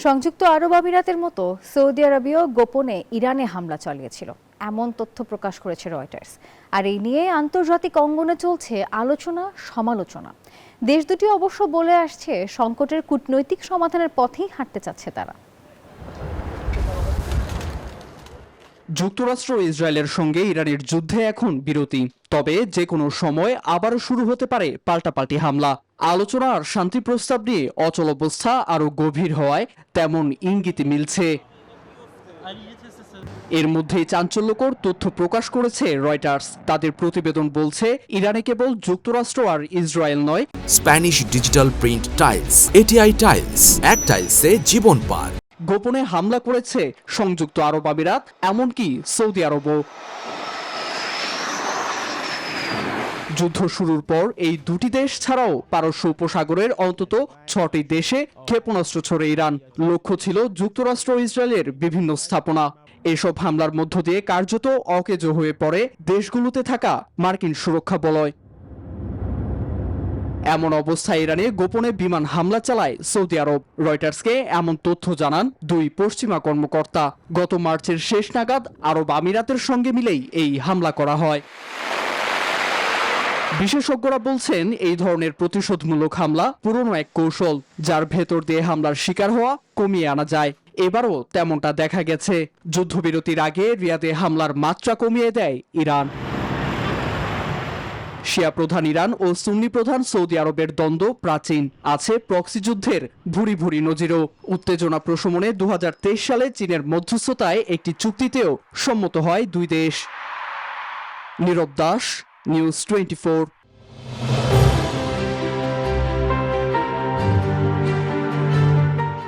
সংযুক্ত আরব আমিরাতের মতো সৌদি আরবেও গোপনে ইরানে হামলা চালিয়েছিল এমন তথ্য প্রকাশ করেছে রয়টার্স। আর এই নিয়ে আন্তর্জাতিক অঙ্গনে চলছে আলোচনা সমালোচনা। দেশ দুটি অবশ্য বলে আসছে সংকটের কূটনৈতিক সমাধানের পথেই হাঁটতে চাচ্ছে তারা। যুক্তরাষ্ট্র ও ইসরায়েলের সঙ্গে ইরানের যুদ্ধে এখন বিরতি, তবে যে কোনো সময় আবারও শুরু হতে পারে পাল্টাপাল্টি হামলা। আলোচনা আর শান্তি প্রস্তাব নিয়ে অচল অবস্থা আরও গভীর হওয়ায় তেমন ইঙ্গিত মিলছে। এর মধ্যেই চাঞ্চল্যকর তথ্য প্রকাশ করেছে রয়টার্স। তাদের প্রতিবেদন বলছে ইরানে কেবল যুক্তরাষ্ট্র আর ইসরায়েল নয়, Spanish digital print tiles, ATI tiles, এক টাইলসে জীবন পার। গোপনে হামলা করেছে সংযুক্ত আরব আমিরাত, এমনকি সৌদি আরবও। যুদ্ধ শুরুর পর এই দুটি দেশ ছাড়াও পারস্য উপসাগরের অন্তত 6টি দেশে ক্ষেপণাস্ত্র ছড়ে ইরান। লক্ষ্য ছিল যুক্তরাষ্ট্র ও ইসরায়েলের বিভিন্ন স্থাপনা। এসব হামলার মধ্য দিয়ে কার্যত অকেজো হয়ে পড়ে দেশগুলোতে থাকা মার্কিন সুরক্ষা বলয়। এমন অবস্থায় ইরানে গোপনে বিমান হামলা চালায় সৌদি আরব। রয়টার্সকে এমন তথ্য জানান দুই পশ্চিমা কর্মকর্তা। গত মার্চের শেষ নাগাদ আরব আমিরাতের সঙ্গে মিলেই এই হামলা করা হয়। বিশেষজ্ঞরা বলছেন এই ধরনের প্রতিশোধমূলক হামলা পুরনো এক কৌশল, যার ভেতর দিয়ে হামলার শিকার হওয়া কমিয়ে আনা যায়। এবারও তেমনটা দেখা গেছে। যুদ্ধবিরতির আগে রিয়াদে হামলার মাত্রা কমিয়ে দেয় ইরান। শিয়া প্রধান ইরান ও সুন্নি প্রধান সৌদি আরবের দ্বন্দ্ব প্রাচীন। আছে প্রক্সি যুদ্ধের ভুরি ভুরি নজিরও। উত্তেজনা প্রশমনে 2023 সালে চীনের মধ্যস্থতায় একটি চুক্তিতেও সম্মত হয় দুই দেশ। নীরব দাস, নিউজ 24।